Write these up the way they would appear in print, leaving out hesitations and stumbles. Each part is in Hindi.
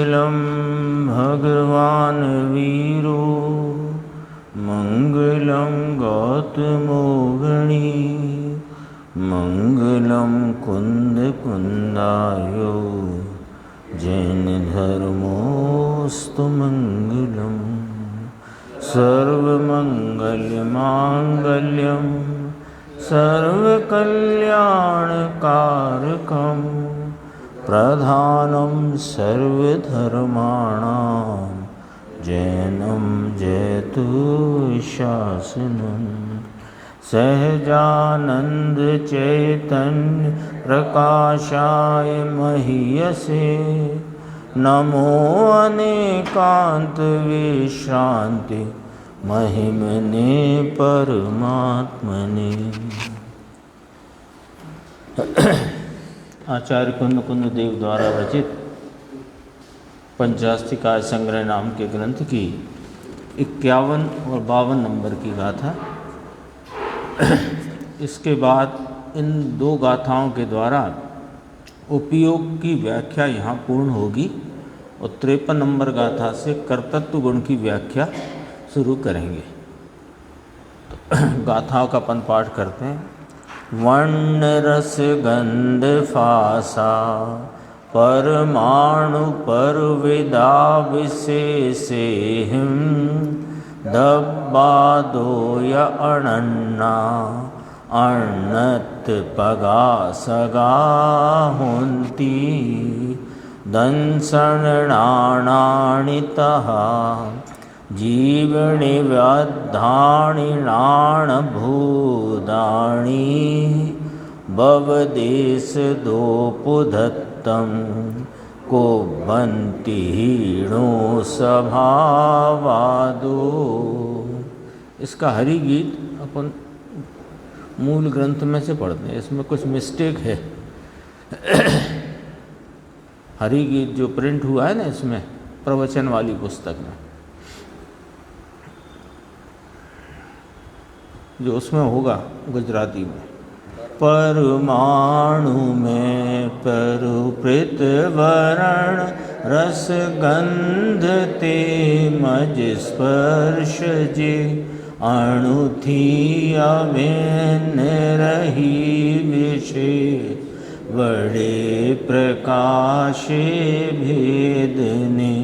मङ्गलं भगवान् वीरो मङ्गलं गौतमो गणी मङ्गलं कुन्दकुन्दायो जैनधर्मोऽस्तु मङ्गलम् सर्वमङ्गलमाङ्गल्यं सर्वकल्याणकारकं प्रधानं सर्वधर्माणां जैनं जयतु शासनं सहजानंद चैतन्य प्रकाशाय महीयसे नमो अनेकांत विश्रांति महिमने परमात्मने। आचार्य कुंद कुंद देव द्वारा रचित पंचास्तिकाय संग्रह नाम के ग्रंथ की 51 और 52 नंबर की गाथा। इसके बाद इन दो गाथाओं के द्वारा उपयोग की व्याख्या यहाँ पूर्ण होगी और 53 नंबर गाथा से कर्तृत्व गुण की व्याख्या शुरू करेंगे। तो गाथाओं का पन पाठ करते हैं। वर्ण रस गंध फासा परमाणु परविदा विशेषेहिं दब्बादो य अणन्ना अण्णत् पगा सगा हुन्ति दंसणाणाणितः जीवनि व्यद्धानि नाणभूदानि भवदेश दोपुधत्तं को बंति हीणो सभावादो। इसका हरि गीत अपन मूल ग्रंथ में से पढ़ते हैं, इसमें कुछ मिस्टेक है। हरि गीत जो प्रिंट हुआ है ना इसमें प्रवचन वाली पुस्तक में, जो उसमें होगा गुजराती में, परमाणु में परुपृत वरण रस गंध ते मज स्पर्श जे अणु थी अभिन्न रही विषे बड़े प्रकाशे भेदने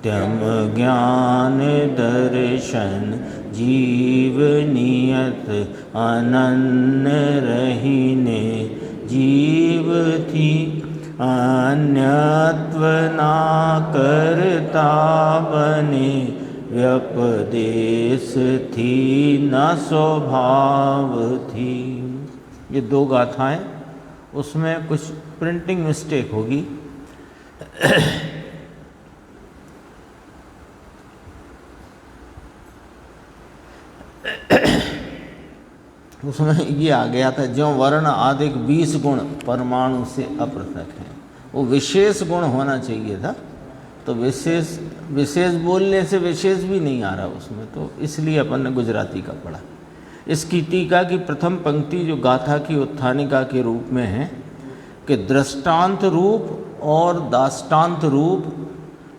त्यम ज्ञान दर्शन जीव नियत अनन्य रहीने जीव थी अन्यत्व ना करता बने व्यपदेश थी न स्वभाव थी। ये दो गाथाएं, उसमें कुछ प्रिंटिंग मिस्टेक होगी। उसमें ये आ गया था, जो वर्ण आदि 20 गुण परमाणु से अपृथक हैं, वो विशेष गुण होना चाहिए था। तो विशेष बोलने से विशेष भी नहीं आ रहा उसमें, तो इसलिए अपन ने गुजराती का पढ़ा। इसकी टीका की प्रथम पंक्ति जो गाथा की उत्थानिका के रूप में है कि दृष्टांत रूप और दाष्टान्त रूप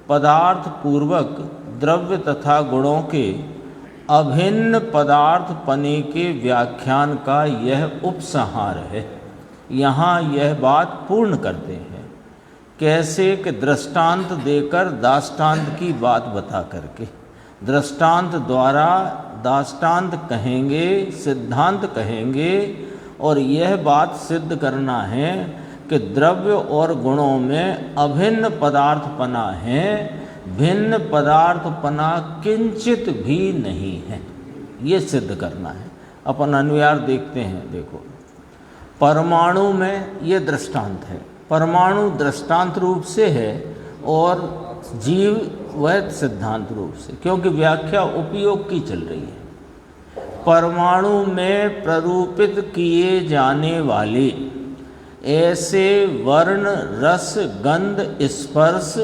पदार्थ पूर्वक द्रव्य तथा गुणों के अभिन्न पदार्थ पने के व्याख्यान का यह उपसंहार है। यहाँ यह बात पूर्ण करते हैं। कैसे कि दृष्टांत देकर दाष्टान्त की बात बता करके, दृष्टांत द्वारा दाष्टान्त कहेंगे, सिद्धांत कहेंगे, और यह बात सिद्ध करना है कि द्रव्य और गुणों में अभिन्न पदार्थपना है, भिन्न पदार्थपना किंचित भी नहीं है, ये सिद्ध करना है। अपन अन्वयार देखते हैं। देखो, परमाणु में ये दृष्टांत है, परमाणु दृष्टांत रूप से है और जीव वह सिद्धांत रूप से, क्योंकि व्याख्या उपयोग की चल रही है। परमाणु में प्ररूपित किए जाने वाले ऐसे वर्ण रस गंध स्पर्श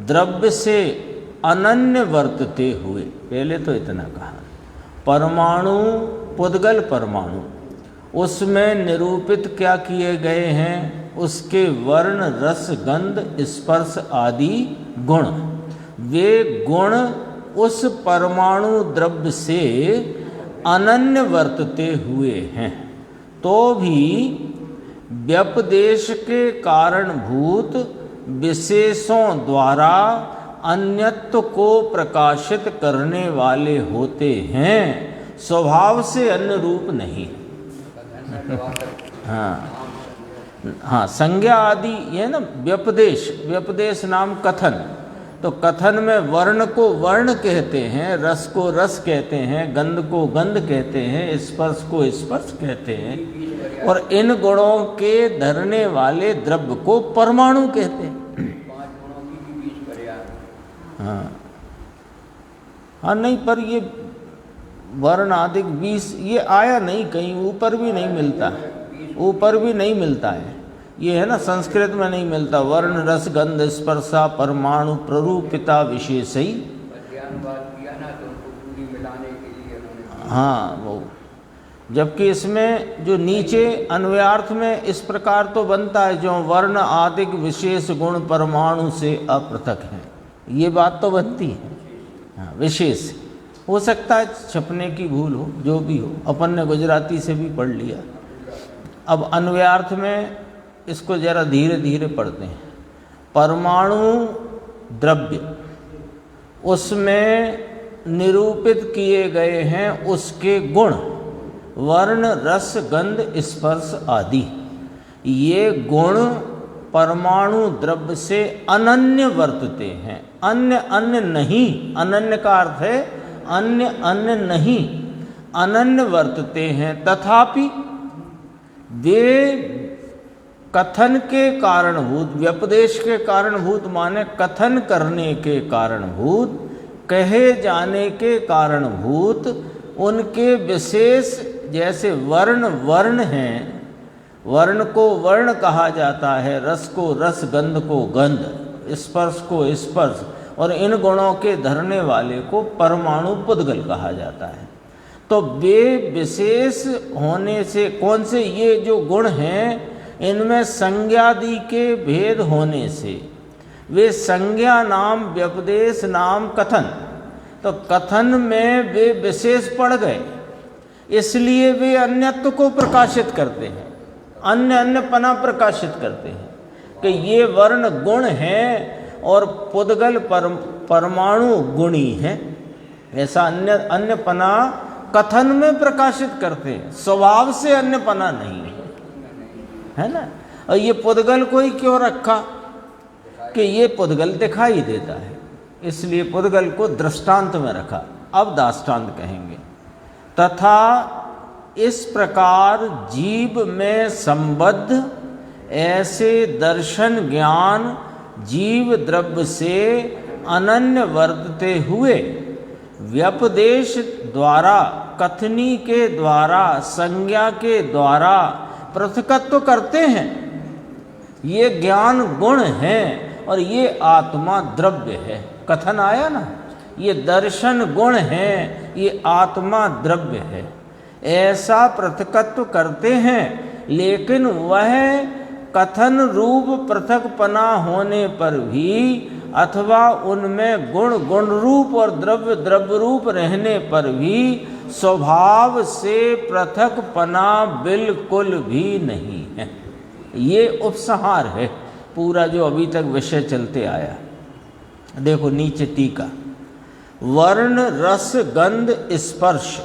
द्रव्य से अनन्य वर्तते हुए, पहले तो इतना कहा, परमाणु पुद्गल परमाणु उसमें निरूपित क्या किए गए हैं, उसके वर्ण रस गंध स्पर्श आदि गुण, वे गुण उस परमाणु द्रव्य से अनन्य वर्तते हुए हैं, तो भी व्यपदेश के कारणभूत विशेषों द्वारा अन्यत्व को प्रकाशित करने वाले होते हैं, स्वभाव से अन्य रूप नहीं। हाँ, संज्ञा आदि ये ना व्यपदेश, व्यपदेश नाम कथन, तो कथन में वर्ण को वर्ण कहते हैं, रस को रस कहते हैं, गंध को गंध कहते हैं, स्पर्श को स्पर्श कहते हैं, और इन गुणों के धरने वाले द्रव्य को परमाणु कहते हैं। हाँ नहीं, पर ये वर्ण आदि 20 ये आया नहीं कहीं, ऊपर भी नहीं मिलता, ऊपर भी नहीं मिलता है, ये है ना संस्कृत में नहीं मिलता। वर्ण रस गंध स्पर्शा परमाणु प्ररूपिता विशेषई, हाँ वो, जबकि इसमें जो नीचे अन्वयार्थ में इस प्रकार तो बनता है, जो वर्ण आदिक विशेष गुण परमाणु से अपृथक हैं, ये बात तो बनती है। हाँ, विशेष हो सकता है छपने की भूल हो, जो भी हो, अपन ने गुजराती से भी पढ़ लिया। अब अन्वयार्थ में इसको जरा धीरे धीरे पढ़ते हैं। परमाणु द्रव्य, उसमें निरूपित किए गए हैं उसके गुण, वर्ण रस गंध स्पर्श आदि, ये गुण परमाणु द्रव्य से अनन्य वर्तते हैं, अन्य अन्य नहीं, अनन्य का अर्थ है अन्य अन्य नहीं, अनन्य वर्तते हैं। तथापि वे कथन के कारणभूत, व्यपदेश के कारणभूत माने कथन करने के कारणभूत, कहे जाने के कारणभूत, उनके विशेष, जैसे वर्ण वर्ण हैं, वर्ण को वर्ण कहा जाता है, रस को रस गंध को गंध, स्पर्श को स्पर्श, और इन गुणों के धरने वाले को परमाणु पुद्गल कहा जाता है। तो वे विशेष होने से, कौन से, ये जो गुण हैं इनमें संज्ञादि के भेद होने से, वे संज्ञा नाम व्यपदेश नाम कथन, तो कथन में वे विशेष पड़ गए, इसलिए वे अन्यत्व को प्रकाशित करते हैं, अन्य अन्यपना प्रकाशित करते हैं कि ये वर्ण गुण हैं और पुद्गल परमाणु गुणी है, ऐसा अन्य अन्यपना कथन में प्रकाशित करते हैं, स्वभाव से अन्यपना नहीं है ना। और ये पुद्गल को ही क्यों रखा कि ये पुद्गल दिखाई देता है, इसलिए पुद्गल को दृष्टांत में रखा। अब दाष्टांत कहेंगे। तथा इस प्रकार जीव में संबद्ध ऐसे दर्शन ज्ञान जीव द्रव्य से अनन्य वर्तते हुए व्यपदेश द्वारा, कथनी के द्वारा, संज्ञा के द्वारा पृथकत्व करते हैं। ये ज्ञान गुण है और ये आत्मा द्रव्य है। कथन आया ना, ये दर्शन गुण है, ये आत्मा द्रव्य है, ऐसा पृथकत्व करते हैं। लेकिन वह कथन रूप पृथकपना होने पर भी, अथवा उनमें गुण गुण रूप और द्रव्य द्रव्य रूप रहने पर भी स्वभाव से पृथकपना बिल्कुल भी नहीं है। ये उपसंहार है पूरा जो अभी तक विषय चलते आया। देखो नीचे टीका, वर्ण रस गंध स्पर्श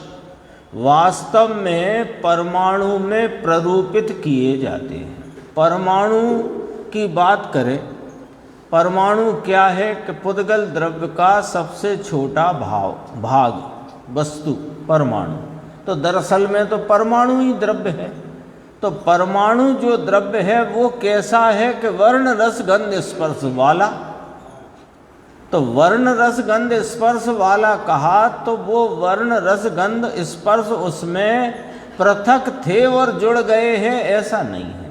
वास्तव में परमाणु में प्ररूपित किए जाते हैं। परमाणु की बात करें, परमाणु क्या है कि पुद्गल द्रव्य का सबसे छोटा भाग वस्तु परमाणु, तो दरअसल में तो परमाणु ही द्रव्य है। तो परमाणु जो द्रव्य है वो कैसा है कि वर्ण रस गंध स्पर्श वाला। तो वर्ण रस गंध स्पर्श वाला कहा तो वो वर्ण रस गंध स्पर्श उसमें पृथक थे और जुड़ गए हैं, ऐसा नहीं है।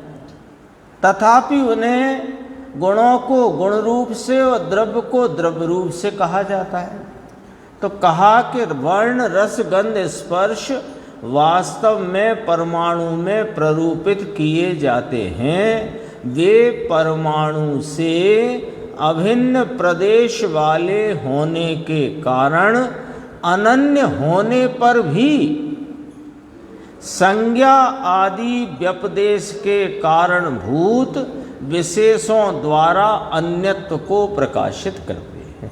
तथापि उन्हें गुणों को गुण रूप से और द्रव्य को द्रव्य रूप से कहा जाता है। तो कहा कि वर्ण रस गंध स्पर्श वास्तव में परमाणु में प्ररूपित किए जाते हैं, वे परमाणु से अभिन्न प्रदेश वाले होने के कारण अनन्य होने पर भी संज्ञा आदि व्यपदेश के कारणभूत विशेषों द्वारा अन्यत्व को प्रकाशित करते हैं।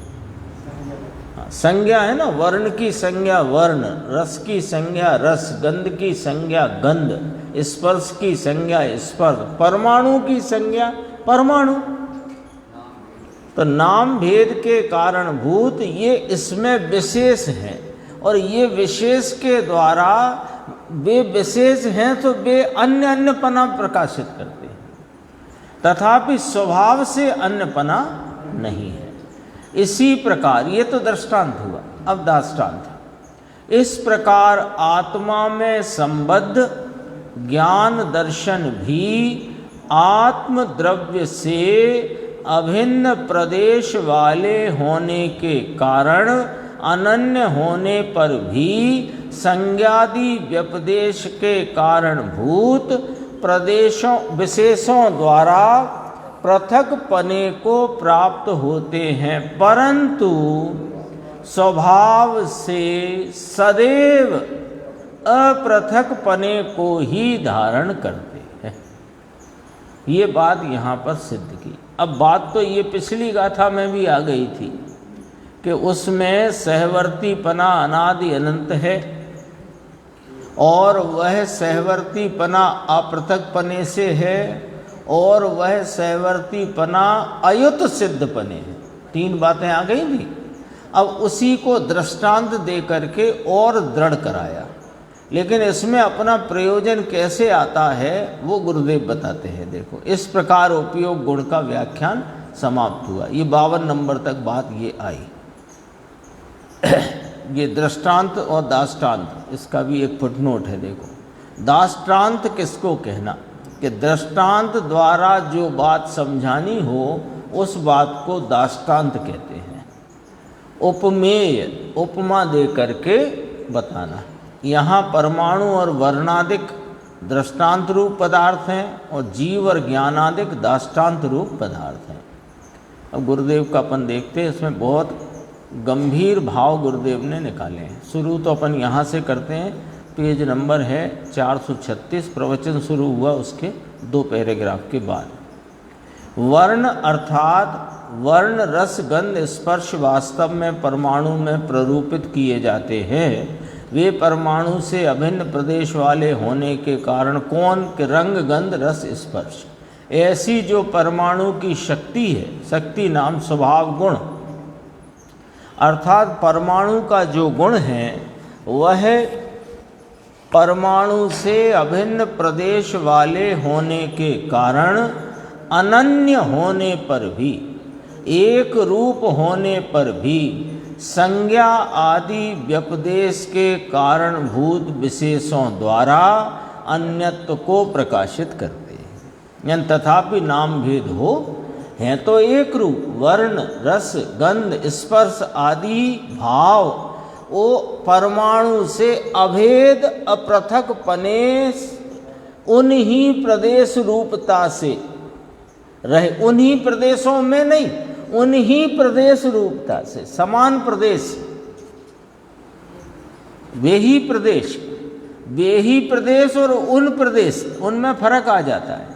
संज्ञा है ना, वर्ण की संज्ञा वर्ण, रस की संज्ञा रस, गंध की संज्ञा गंध, स्पर्श की संज्ञा स्पर्श, परमाणु की संज्ञा परमाणु। तो नाम भेद के कारणभूत ये इसमें विशेष हैं, और ये विशेष के द्वारा वे विशेष हैं तो वे अन्य अन्यपना प्रकाशित करते हैं, तथापि स्वभाव से अन्यपना नहीं है। इसी प्रकार ये तो दृष्टांत हुआ, अब दाष्टान्त। इस प्रकार आत्मा में संबद्ध ज्ञान दर्शन भी आत्म द्रव्य से अभिन्न प्रदेश वाले होने के कारण अनन्य होने पर भी संज्ञादि व्यपदेश के कारणभूत प्रदेशों विशेषों द्वारा पृथक पने को प्राप्त होते हैं, परंतु स्वभाव से सदैव अपृथक पने को ही धारण करते हैं। ये बात यहाँ पर सिद्ध की। अब बात तो ये पिछली गाथा में भी आ गई थी कि उसमें सहवर्तीपना अनादि अनंत है, और वह सहवर्तीपना अपृथकपने से है, और वह सहवर्तीपना अयुत सिद्धपने है। तीन बातें आ गई थी। अब उसी को दृष्टांत दे करके और दृढ़ कराया, लेकिन इसमें अपना प्रयोजन कैसे आता है वो गुरुदेव बताते हैं। देखो, इस प्रकार उपयोग गुण का व्याख्यान समाप्त हुआ। ये 52 नंबर तक बात ये आई। ये दृष्टांत और दाष्टान्त, इसका भी एक फुटनोट है। देखो, दाष्टान्त किसको कहना कि दृष्टांत द्वारा जो बात समझानी हो उस बात को दाष्टान्त कहते हैं। उपमेय, उपमा दे करके बताना। यहाँ परमाणु और वर्णादिक दृष्टांत रूप पदार्थ हैं, और जीव और ज्ञानादिक दाष्टान्त रूप पदार्थ हैं। अब गुरुदेव का अपन देखते हैं, इसमें बहुत गंभीर भाव गुरुदेव ने निकाले हैं। शुरू तो अपन यहाँ से करते हैं, पेज नंबर है 436, प्रवचन शुरू हुआ उसके 2 पैराग्राफ के बाद। वर्ण अर्थात वर्ण रस गंध स्पर्श वास्तव में परमाणु में प्ररूपित किए जाते हैं। वे परमाणु से अभिन्न प्रदेश वाले होने के कारण कौन के रंग गंध रस स्पर्श, ऐसी जो परमाणु की शक्ति है, शक्ति नाम स्वभाव गुण, अर्थात परमाणु का जो गुण है वह परमाणु से अभिन्न प्रदेश वाले होने के कारण अनन्य होने पर भी, एक रूप होने पर भी संज्ञा आदि व्यपदेश के कारणभूत विशेषों द्वारा अन्यत्व को प्रकाशित करते हैं। यानी तथापि नाम भेद हो, हैं तो एक रूप, वर्ण रस गंध स्पर्श आदि भाव वो परमाणु से अभेद अपृथक पने उन्हीं प्रदेश रूपता से रहे, उन्हीं प्रदेशों में नहीं, उन्हीं प्रदेश रूपता से, समान प्रदेश, वे ही प्रदेश और उन प्रदेश, उनमें फर्क आ जाता है।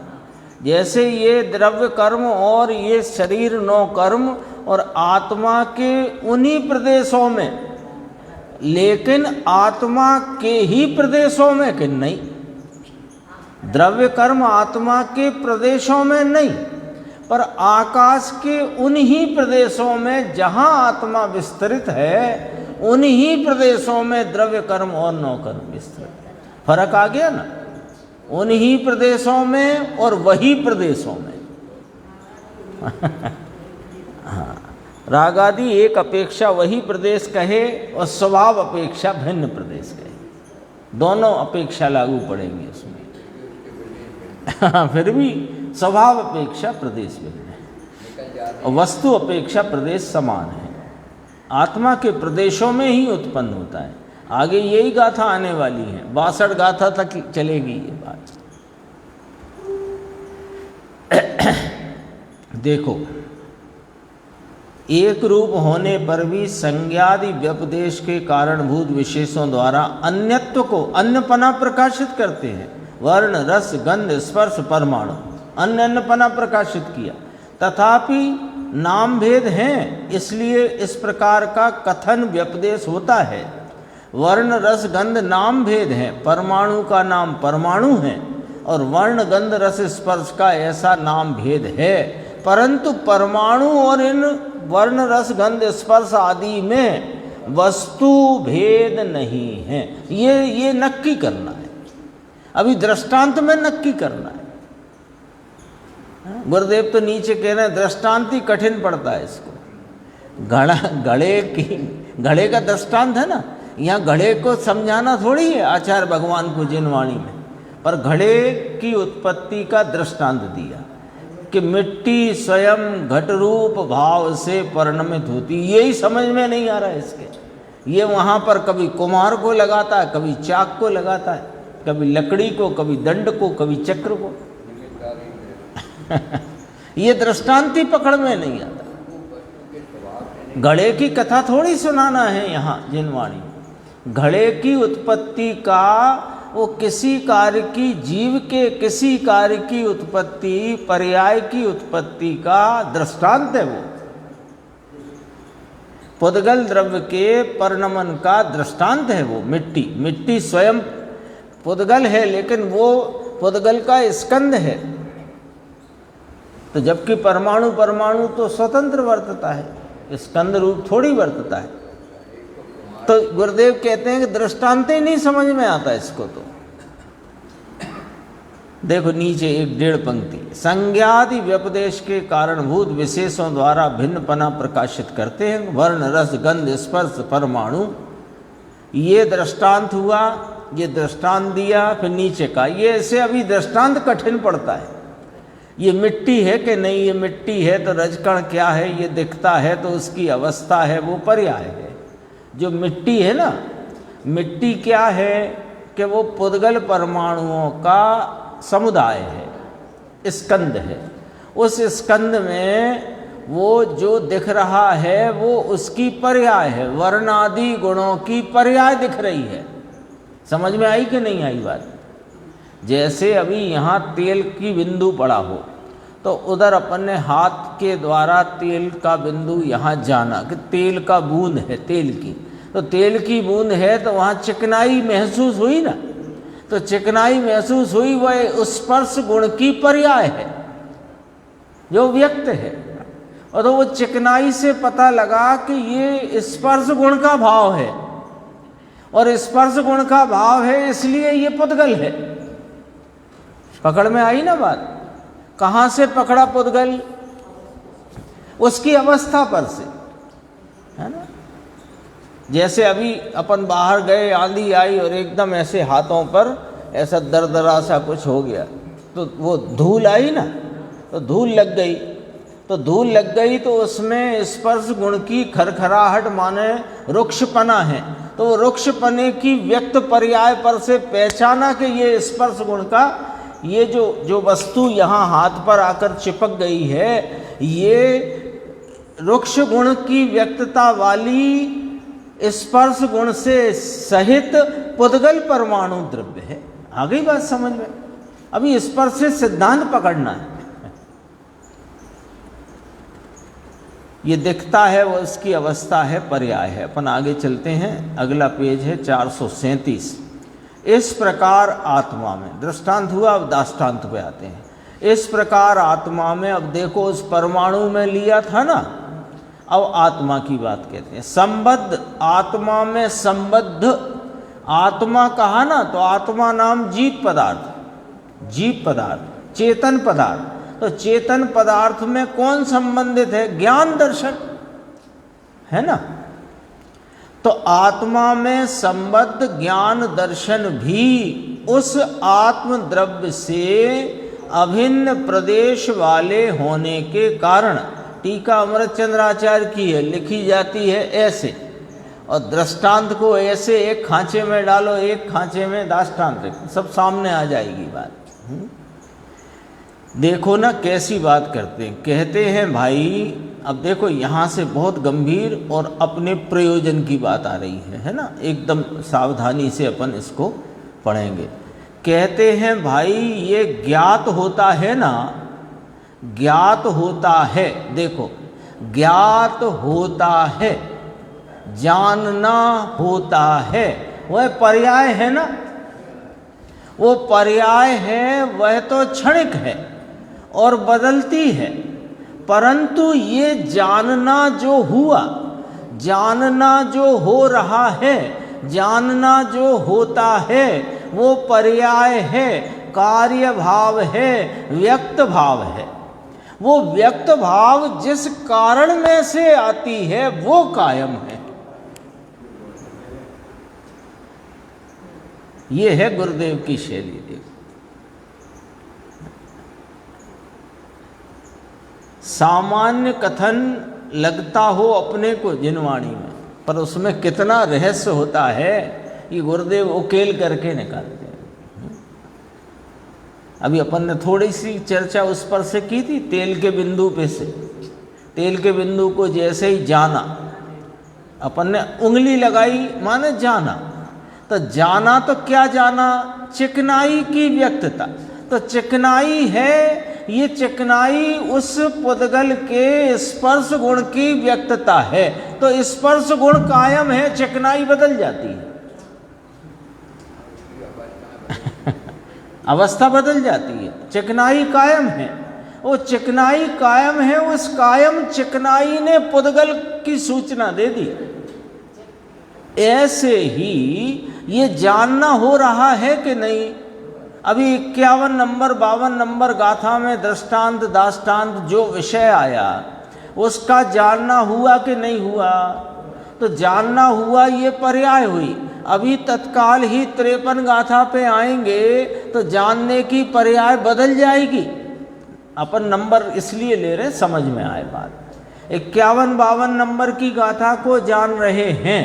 जैसे ये द्रव्य कर्म और ये शरीर 9 कर्म और आत्मा के उन्हीं प्रदेशों में, लेकिन आत्मा के ही प्रदेशों में कि नहीं, द्रव्य कर्म आत्मा के प्रदेशों में नहीं, पर आकाश के उन्हीं प्रदेशों में जहाँ आत्मा विस्तृत है, उन्हीं प्रदेशों में द्रव्य कर्म और 9 कर्म विस्तृत है। फर्क आ गया ना, उन्हीं प्रदेशों में और वही प्रदेशों में। हाँ, रागादि एक अपेक्षा वही प्रदेश कहे और स्वभाव अपेक्षा भिन्न प्रदेश कहे, दोनों अपेक्षा लागू पड़ेंगे उसमें। फिर भी स्वभाव अपेक्षा प्रदेश भिन्न है और वस्तु अपेक्षा प्रदेश समान है। आत्मा के प्रदेशों में ही उत्पन्न होता है। आगे यही गाथा आने वाली है, 62 गाथा तक चलेगी ये बात। देखो, एक रूप होने पर भी संज्ञादि व्यपदेश के कारणभूत विशेषों द्वारा अन्यत्व को अन्यपना प्रकाशित करते हैं। वर्ण, रस, गंध, स्पर्श, परमाणु अन्य अन्यपना प्रकाशित किया, तथापि नाम भेद हैं, इसलिए इस प्रकार का कथन व्यपदेश होता है। वर्ण, रस, गंध नाम भेद हैं, परमाणु का नाम परमाणु है और वर्ण, गंध, रस, स्पर्श का ऐसा नाम भेद है, परंतु परमाणु और इन वर्ण, रस, गंध, स्पर्श आदि में वस्तु भेद नहीं है। ये नक्की करना है, अभी दृष्टांत में नक्की करना है। गुरुदेव तो नीचे कह रहे हैं दृष्टांत ही कठिन पड़ता है इसको। घड़े का दृष्टांत है ना, यहाँ घड़े को समझाना थोड़ी है आचार्य भगवान को जिनवाणी में, पर घड़े की उत्पत्ति का दृष्टांत दिया कि मिट्टी स्वयं घट रूप भाव से परिणमित होती। यही समझ में नहीं आ रहा है इसके। ये वहाँ पर कभी कुम्हार को लगाता है, कभी चाक को लगाता है, कभी लकड़ी को, कभी दंड को, कभी चक्र को। ये दृष्टांत ही पकड़ में नहीं आता। घड़े की कथा थोड़ी सुनाना है यहाँ जिनवाणी। घड़े की उत्पत्ति का, वो किसी कार्य की, जीव के किसी कार्य की उत्पत्ति, पर्याय की उत्पत्ति का दृष्टांत है। वो पुद्गल द्रव्य के परिणमन का दृष्टांत है। वो मिट्टी स्वयं पुद्गल है, लेकिन वो पुद्गल का स्कंद है। तो जबकि परमाणु तो स्वतंत्र वर्तता है, स्कंद रूप थोड़ी वर्तता है। तो गुरुदेव कहते हैं कि दृष्टांत ही नहीं समझ में आता इसको। तो देखो नीचे 1.5 पंक्ति, संज्ञादि व्यपदेश के कारणभूत विशेषों द्वारा भिन्नपना प्रकाशित करते हैं। वर्ण, रस, गंध, स्पर्श, परमाणु, ये दृष्टांत हुआ, ये दृष्टांत दिया। फिर नीचे का, ये ऐसे अभी दृष्टांत कठिन पड़ता है। ये मिट्टी है कि नहीं, ये मिट्टी है तो रजकण क्या है, ये दिखता है तो उसकी अवस्था है, वो पर्याय है। जो मिट्टी है ना, मिट्टी क्या है कि वो पुद्गल परमाणुओं का समुदाय है, स्कंद है। उस स्कंद में वो जो दिख रहा है वो उसकी पर्याय है, वर्णादि गुणों की पर्याय दिख रही है। समझ में आई कि नहीं आई बात? जैसे अभी यहाँ तेल की बिंदु पड़ा हो तो उधर अपन ने हाथ के द्वारा तेल का बिंदु यहाँ जाना कि तेल का बूंद है, तेल की, तो तेल की बूंद है तो वहाँ चिकनाई महसूस हुई ना। तो चिकनाई महसूस हुई, वह स्पर्श गुण की पर्याय है जो व्यक्त है। और तो वो चिकनाई से पता लगा कि ये स्पर्श गुण का भाव है, और स्पर्श गुण का भाव है इसलिए ये पुद्गल है। पकड़ में आई ना बात? कहाँ से पकड़ा पुद्गल? उसकी अवस्था पर से, है ना। जैसे अभी अपन बाहर गए, आंधी आई और एकदम ऐसे हाथों पर ऐसा दरदरा सा कुछ हो गया, तो वो धूल आई ना, तो धूल लग गई। तो धूल लग गई तो उसमें स्पर्श गुण की खरखराहट माने रुक्षपना है, तो वो रुक्षपने की व्यक्त पर्याय पर से पहचाना कि ये स्पर्श गुण का, ये जो वस्तु यहाँ हाथ पर आकर चिपक गई है, ये रुक्ष गुण की व्यक्तता वाली स्पर्श गुण से सहित पुद्गल परमाणु द्रव्य है। आ गई बात समझ में? अभी स्पर्श से सिद्धांत पकड़ना है। ये दिखता है वो उसकी अवस्था है, पर्याय है। अपन आगे चलते हैं, अगला पेज है 437। इस प्रकार आत्मा में, दृष्टांत हुआ, अब दाष्टांत पे आते हैं। इस प्रकार आत्मा में, अब देखो उस परमाणु में लिया था ना, अब आत्मा की बात कहते हैं। संबद्ध आत्मा में, संबद्ध आत्मा कहा ना, तो आत्मा नाम जीव पदार्थ, जीव पदार्थ, चेतन पदार्थ। तो चेतन पदार्थ में कौन संबंधित है? ज्ञान दर्शन, है ना। तो आत्मा में संबद्ध ज्ञान दर्शन भी उस आत्म द्रव्य से अभिन्न प्रदेश वाले होने के कारण, टीका अमृतचंद्राचार्य की है, लिखी जाती है ऐसे, और दृष्टांत को ऐसे एक खांचे में डालो, एक खांचे में दाष्टांत, सब सामने आ जाएगी बात। देखो ना कैसी बात करते हैं। कहते हैं भाई, अब देखो यहाँ से बहुत गंभीर और अपने प्रयोजन की बात आ रही है ना, एकदम सावधानी से अपन इसको पढ़ेंगे। कहते हैं भाई ये ज्ञात होता है ना, ज्ञात होता है, देखो ज्ञात होता है, जानना होता है, वह पर्याय है ना, वो पर्याय है, वह तो क्षणिक है और बदलती है। परंतु ये जानना जो हुआ, जानना जो हो रहा है, जानना जो होता है, वो पर्याय है, कार्य भाव है, व्यक्त भाव है। वो व्यक्त भाव जिस कारण में से आती है वो कायम है। ये है गुरुदेव की शैली। देखो सामान्य कथन लगता हो अपने को जिनवाणी में, पर उसमें कितना रहस्य होता है ये गुरुदेव उकेल करके निकालते हैं। अभी अपन ने थोड़ी सी चर्चा उस पर से की थी, तेल के बिंदु पे से। तेल के बिंदु को जैसे ही जाना, अपन ने उंगली लगाई माने जाना, तो जाना तो क्या जाना, चिकनाई की व्यक्तता। तो चिकनाई है, ये चिकनाई उस पुद्गल के स्पर्श गुण की व्यक्तता है। तो स्पर्श गुण कायम है, चिकनाई बदल जाती है, अवस्था बदल जाती है, चिकनाई कायम है। वो चिकनाई कायम है, उस कायम चिकनाई ने पुद्गल की सूचना दे दी। ऐसे ही ये जानना हो रहा है कि नहीं। अभी 51 नंबर 52 नंबर गाथा में दृष्टांत दाष्टांत जो विषय आया, उसका जानना हुआ कि नहीं हुआ। तो जानना हुआ, ये पर्याय हुई। अभी तत्काल ही 53 गाथा पे आएंगे तो जानने की पर्याय बदल जाएगी। अपन नंबर इसलिए ले रहे समझ में आए बात। 51-52 नंबर की गाथा को जान रहे हैं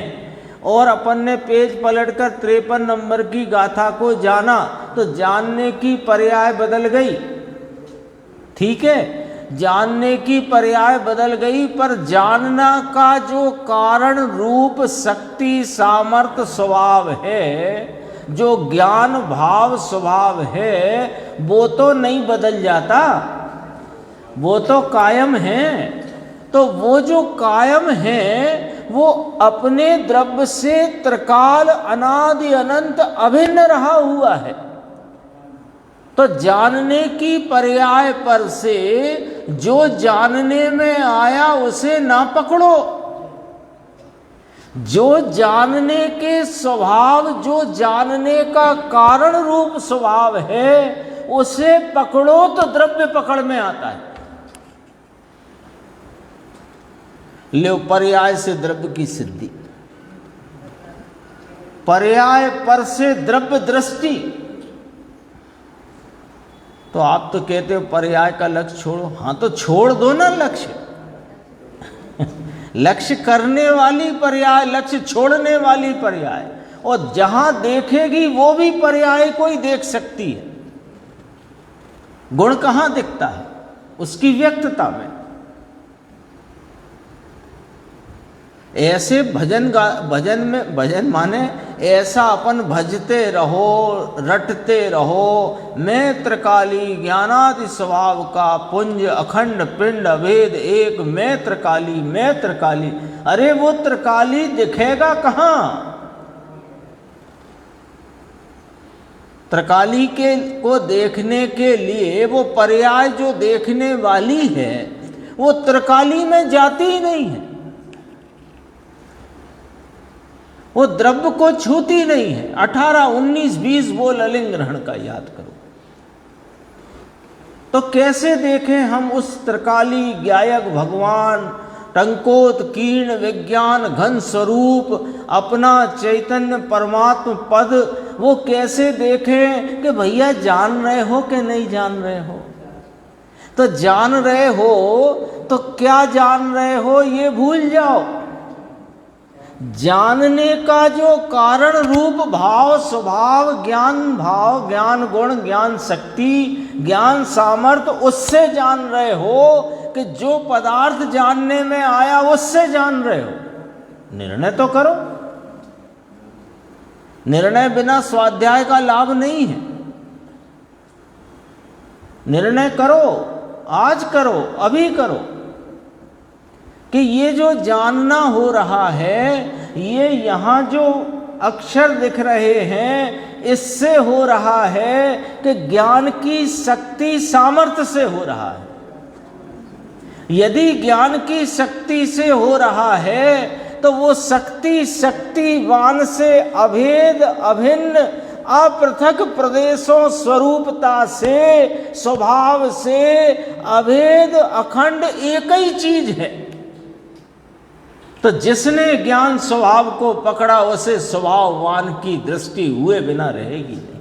और अपन ने पेज पलटकर 53 नंबर की गाथा को जाना, तो जानने की पर्याय बदल गई। ठीक है, जानने की पर्याय बदल गई, पर जानना का जो कारण रूप शक्ति सामर्थ्य स्वभाव है, जो ज्ञान भाव स्वभाव है, वो तो नहीं बदल जाता, वो तो कायम है। तो वो जो कायम है वो अपने द्रव्य से त्रिकाल अनादि अनंत अभिन्न रहा हुआ है। तो जानने की पर्याय पर से जो जानने में आया उसे ना पकड़ो। जो जानने के स्वभाव, जो जानने का कारण रूप स्वभाव है, उसे पकड़ो तो द्रव्य पकड़ में आता है। ले पर्याय से द्रव्य की सिद्धि, पर्याय पर से द्रव्य दृष्टि। तो आप तो कहते हो पर्याय का लक्ष्य छोड़ो। हाँ तो छोड़ दो ना लक्ष्य। लक्ष्य करने वाली पर्याय, लक्ष्य छोड़ने वाली पर्याय। और जहां देखेगी वो भी पर्याय को ही देख सकती है। गुण कहां दिखता है? उसकी व्यक्तता में। ऐसे भजन में, भजन माने ऐसा अपन भजते रहो, रटते रहो। मैं त्रिकाली ज्ञानादि स्वभाव का पुंज अखंड पिंड अभेद एक, मैं त्रिकाली, मैं त्रिकाली। अरे वो त्रिकाली दिखेगा कहाँ? त्रिकाली के को देखने के लिए वो पर्याय जो देखने वाली है वो त्रिकाली में जाती ही नहीं है, वो द्रव्य को छूती नहीं है। 18, 19, 20 बोल अलिंग ग्रहण का याद करो। तो कैसे देखें हम उस त्रिकाली ज्ञायक भगवान, टंकोत कीर्ण विज्ञान घन स्वरूप, अपना चैतन्य परमात्म पद, वो कैसे देखें कि भैया जान रहे हो कि नहीं जान रहे हो? तो जान रहे हो तो क्या जान रहे हो ये भूल जाओ। जानने का जो कारण रूप भाव स्वभाव ज्ञान गुण ज्ञान शक्ति ज्ञान सामर्थ्य उससे जान रहे हो कि जो पदार्थ जानने में आया उससे जान रहे हो। निर्णय तो करो। निर्णय बिना स्वाध्याय का लाभ नहीं है। निर्णय करो, आज करो, अभी करो कि ये जो जानना हो रहा है, ये यहाँ जो अक्षर दिख रहे हैं, इससे हो रहा है कि ज्ञान की शक्ति सामर्थ्य से हो रहा है। यदि ज्ञान की शक्ति से हो रहा है तो वो शक्ति शक्तिवान से अभेद अभिन्न अपृथक प्रदेशों स्वरूपता से स्वभाव से अभेद अखंड एक ही चीज है। तो जिसने ज्ञान स्वभाव को पकड़ा उसे स्वभाववान की दृष्टि हुए बिना रहेगी नहीं।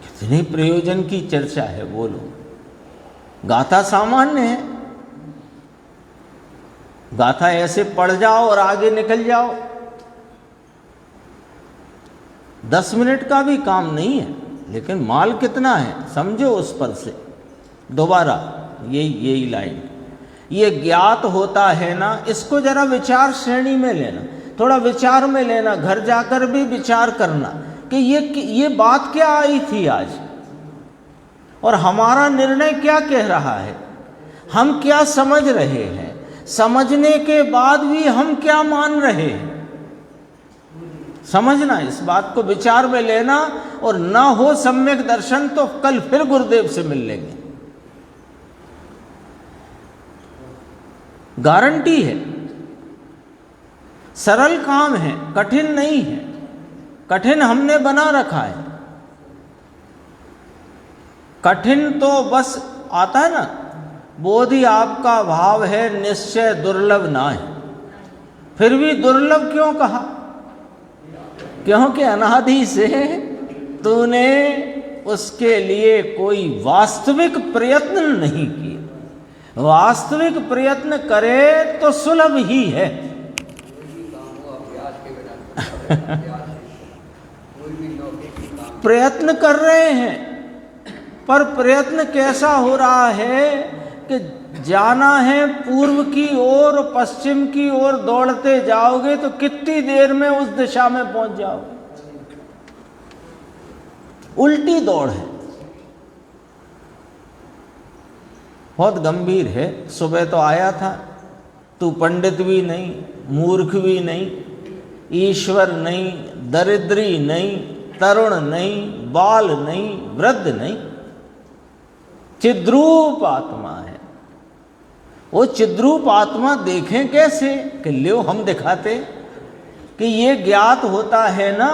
कितने प्रयोजन की चर्चा है, बोलो। गाथा सामान्य है, गाथा ऐसे पढ़ जाओ और आगे निकल जाओ। 10 मिनट का भी काम नहीं है, लेकिन माल कितना है समझो उस पर से। दोबारा यही लाइन, ये ज्ञात होता है ना, इसको जरा विचार श्रेणी में लेना, थोड़ा विचार में लेना, घर जाकर भी विचार करना कि ये बात क्या आई थी आज और हमारा निर्णय क्या कह रहा है, हम क्या समझ रहे हैं, समझने के बाद भी हम क्या मान रहे हैं। समझना, इस बात को विचार में लेना, और ना हो सम्यक दर्शन तो कल फिर गुरुदेव से मिल लेंगे, गारंटी है। सरल काम है, कठिन नहीं है। कठिन हमने बना रखा है। कठिन तो बस आता है ना, बोधि आपका भाव है निश्चय दुर्लभ ना है। फिर भी दुर्लभ क्यों कहा? क्योंकि अनादि से तूने उसके लिए कोई वास्तविक प्रयत्न नहीं किया। वास्तविक प्रयत्न करे तो सुलभ ही है। प्रयत्न कर रहे हैं, पर प्रयत्न कैसा हो रहा है कि जाना है पूर्व की ओर पश्चिम की ओर दौड़ते जाओगे तो कितनी देर में उस दिशा में पहुंच जाओगे। उल्टी दौड़ है, बहुत गंभीर है। सुबह तो आया था, तू पंडित भी नहीं, मूर्ख भी नहीं, ईश्वर नहीं, दरिद्री नहीं, तरुण नहीं, बाल नहीं, वृद्ध नहीं, चिद्रूप आत्मा है। वो चिद्रूप आत्मा देखें कैसे कि लो हम दिखाते कि ये ज्ञात होता है ना,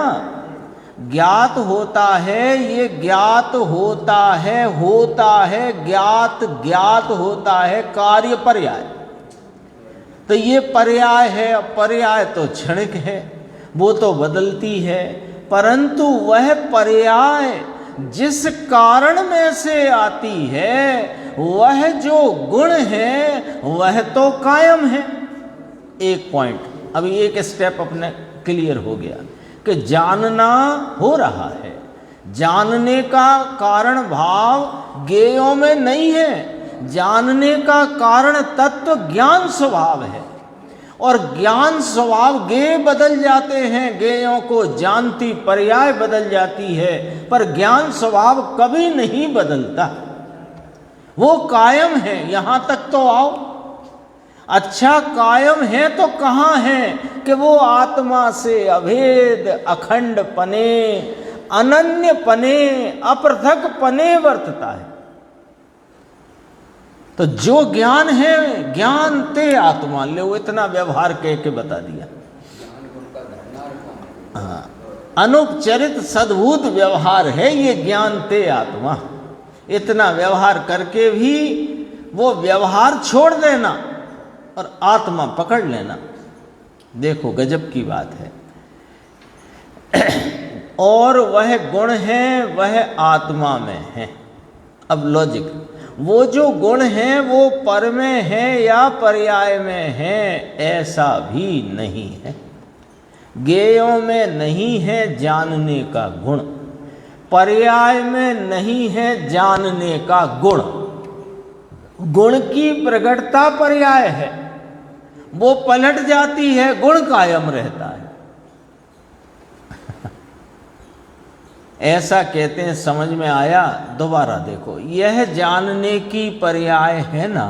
ज्ञात होता है, ये ज्ञात होता है, ज्ञात होता है कार्य पर्याय। तो ये पर्याय है, पर्याय तो क्षणिक है, वो तो बदलती है, परंतु वह पर्याय जिस कारण में से आती है वह जो गुण है वह तो कायम है। एक पॉइंट, अभी एक स्टेप अपने क्लियर हो गया कि जानना हो रहा है। जानने का कारण भाव ज्ञेयों में नहीं है, जानने का कारण तत्व ज्ञान स्वभाव है। और ज्ञान स्वभाव ज्ञेय बदल जाते हैं, ज्ञेयों को जानती पर्याय बदल जाती है, पर ज्ञान स्वभाव कभी नहीं बदलता, वो कायम है। यहां तक तो आओ। अच्छा कायम है तो कहाँ है कि वो आत्मा से अभेद अखंड पने अनन्य पने अपृथक पने वर्तता है। तो जो ज्ञान है ज्ञान ते आत्मा, ले वो इतना व्यवहार कह के बता दिया। हाँ, अनुपचरित सद्भूत व्यवहार है ये ज्ञान ते आत्मा। इतना व्यवहार करके भी वो व्यवहार छोड़ देना और आत्मा पकड़ लेना, देखो गजब की बात है। और वह गुण है वह आत्मा में है। अब लॉजिक, वो जो गुण हैं वो पर में है या पर्याय में है, ऐसा भी नहीं है। ज्ञेयों में नहीं है जानने का गुण, पर्याय में नहीं है जानने का गुण। गुण की प्रगटता पर्याय है, वो पलट जाती है, गुण कायम रहता है। ऐसा कहते हैं, समझ में आया? दोबारा देखो, यह जानने की पर्याय है ना।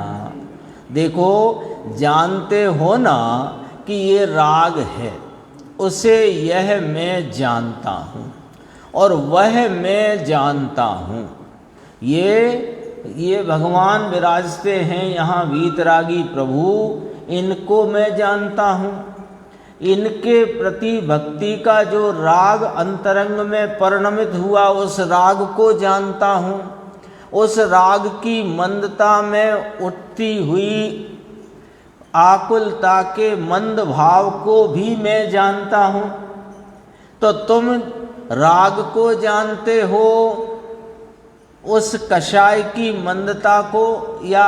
देखो, जानते हो ना कि ये राग है, उसे यह मैं जानता हूँ और वह मैं जानता हूँ। ये भगवान विराजते हैं यहाँ, वीतरागी प्रभु, इनको मैं जानता हूँ। इनके प्रति भक्ति का जो राग अंतरंग में परिणमित हुआ, उस राग को जानता हूँ। उस राग की मंदता में उठती हुई आकुलता के मंद भाव को भी मैं जानता हूँ। तो तुम राग को जानते हो, उस कषाय की मंदता को या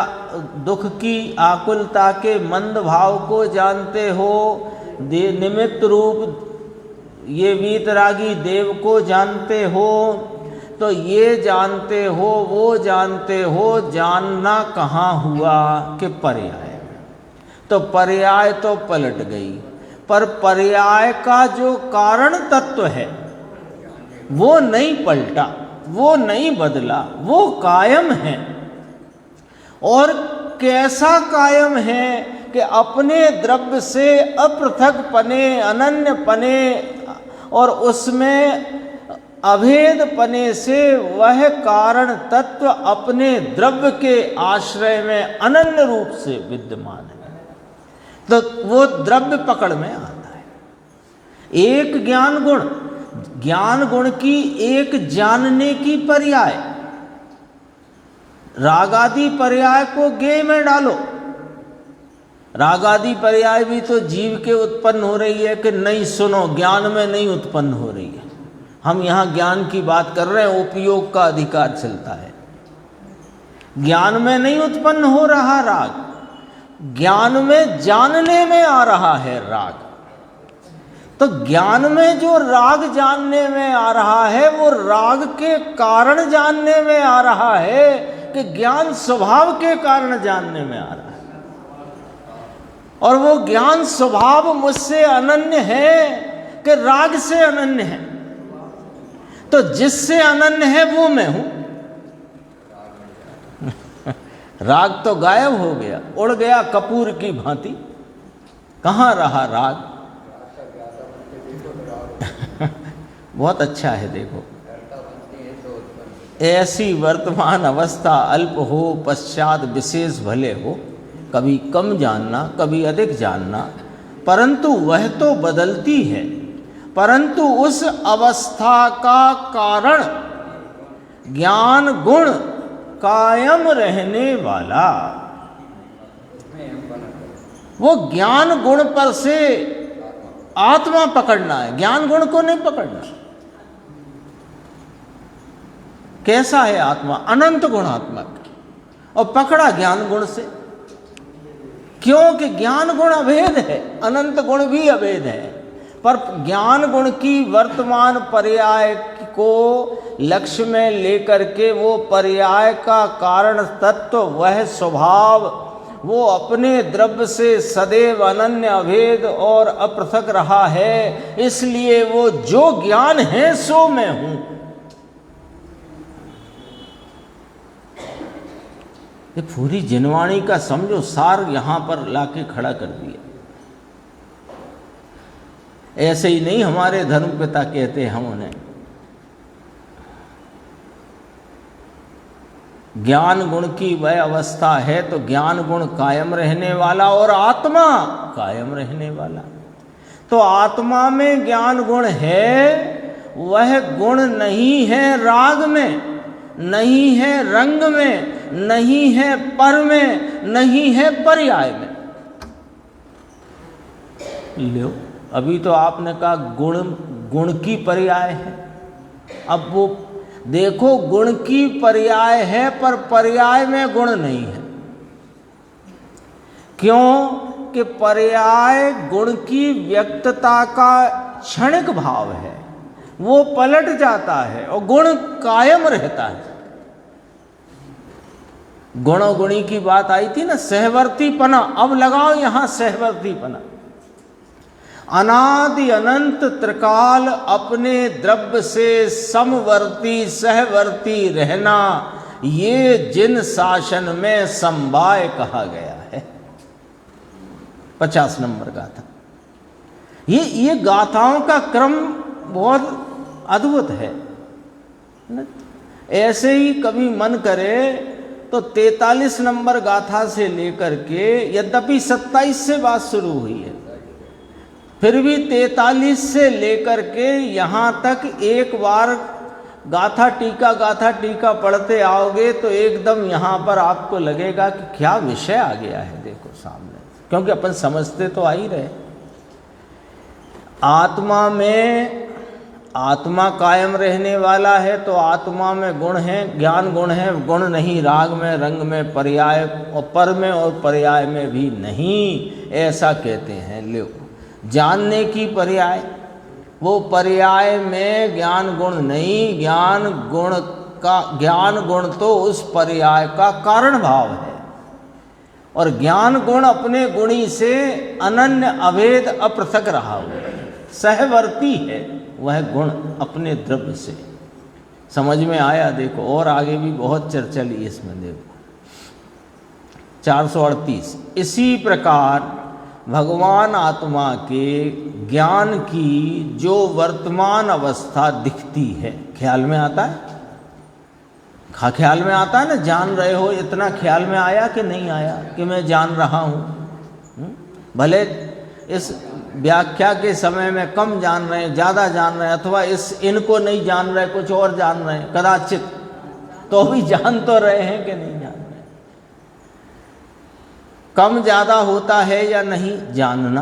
दुख की आकुलता के मंद भाव को जानते हो, निमित्त रूप ये वीतरागी देव को जानते हो। तो ये जानते हो, वो जानते हो, जानना कहाँ हुआ कि पर्याय। तो पर्याय तो पलट गई, पर पर्याय का जो कारण तत्व है वो नहीं पलटा, वो नहीं बदला, वो कायम है। और कैसा कायम है कि अपने द्रव्य से अपृथक पने, अनन्य पने और उसमें अभेद पने से वह कारण तत्व अपने द्रव्य के आश्रय में अनन्य रूप से विद्यमान है। तो वो द्रव्य पकड़ में आता है। एक ज्ञान गुण, ज्ञान गुण की एक जानने की पर्याय, रागादि पर्याय को ज्ञेय में डालो। रागादि पर्याय भी तो जीव के उत्पन्न हो रही है कि नहीं? सुनो, ज्ञान में नहीं उत्पन्न हो रही है। हम यहाँ ज्ञान की बात कर रहे हैं, उपयोग का अधिकार चलता है। ज्ञान में नहीं उत्पन्न हो रहा राग, ज्ञान में जानने में आ रहा है राग। तो ज्ञान में जो राग जानने में आ रहा है, वो राग के कारण जानने में आ रहा है कि ज्ञान स्वभाव के कारण जानने में आ रहा है। और वो ज्ञान स्वभाव मुझसे अनन्य है कि राग से अनन्य है। तो जिससे अनन्य है वो मैं हूं। राग तो गायब हो गया, उड़ गया कपूर की भांति। कहाँ रहा राग? बहुत अच्छा है। देखो, ऐसी वर्तमान अवस्था अल्प हो, पश्चात विशेष भले हो। कभी कम जानना, कभी अधिक जानना, परंतु वह तो बदलती है। परंतु उस अवस्था का कारण ज्ञान गुण कायम रहने वाला, वो ज्ञान गुण पर से आत्मा पकड़ना है, ज्ञान गुण को नहीं पकड़ना। कैसा है आत्मा? अनंत गुणात्मक, और पकड़ा ज्ञान गुण से। क्योंकि ज्ञान गुण अभेद है, अनंत गुण भी अभेद है। पर ज्ञान गुण की वर्तमान पर्याय को लक्ष्य में लेकर के वो पर्याय का कारण तत्व, वह स्वभाव, वो अपने द्रव्य से सदैव अनन्य, अभेद और अपृथक रहा है। इसलिए वो जो ज्ञान है सो मैं हूं। ये पूरी जिनवाणी का समझो सार यहां पर लाके खड़ा कर दिया। ऐसे ही नहीं हमारे धर्मपिता कहते हम उन्हें, ज्ञान गुण की वह अवस्था है तो ज्ञान गुण कायम रहने वाला और आत्मा कायम रहने वाला। तो आत्मा में ज्ञान गुण है, वह गुण नहीं है राग में, नहीं है रंग में, नहीं है पर में, नहीं है पर्याय में। लो, अभी तो आपने कहा गुण की पर्याय है। अब वो देखो गुण की पर्याय है पर पर्याय में गुण नहीं है। क्यों कि पर्याय गुण की व्यक्तता का क्षणिक भाव है, वो पलट जाता है और गुण कायम रहता है। गुण और गुणी की बात आई थी ना, सहवर्तीपना, अब लगाओ यहां सहवर्तीपना। अनादि अनंत त्रिकाल अपने द्रव्य से समवर्ती सहवर्ती रहना, ये जिन शासन में समवाय कहा गया है। 50 नंबर गाथा। ये गाथाओं का क्रम बहुत अद्भुत है। ऐसे ही कभी मन करे तो 43 नंबर गाथा से लेकर के, यद्यपि 27 से बात शुरू हुई है, फिर भी 43 से लेकर के यहाँ तक एक बार गाथा टीका पढ़ते आओगे तो एकदम यहाँ पर आपको लगेगा कि क्या विषय आ गया है, देखो सामने। क्योंकि अपन समझते तो आ ही रहे, आत्मा में आत्मा कायम रहने वाला है तो आत्मा में गुण है, ज्ञान गुण है, गुण नहीं राग में, रंग में, पर्याय और पर में और पर्याय में भी नहीं, ऐसा कहते हैं। लो जानने की पर्याय, वो पर्याय में ज्ञान गुण नहीं, ज्ञान गुण तो उस पर्याय का कारण भाव है, और ज्ञान गुण अपने गुणी से अनन्य अभेद अपृथक रहा हुआ है, सहवर्ती है वह गुण अपने द्रव्य से। समझ में आया? देखो और आगे भी बहुत चर्चा ली इसमें। देखो 438, इसी प्रकार भगवान आत्मा के ज्ञान की जो वर्तमान अवस्था दिखती है, ख्याल में आता है? ख्याल में आता है ना, जान रहे हो, इतना ख्याल में आया कि नहीं आया कि मैं जान रहा हूँ? भले इस व्याख्या के समय में कम जान रहे हैं, ज़्यादा जान रहे हैं, अथवा इनको नहीं जान रहे, कुछ और जान रहे हैं कदाचित, तो भी जान तो रहे हैं कि नहीं जान रहे। कम ज़्यादा होता है या नहीं जानना,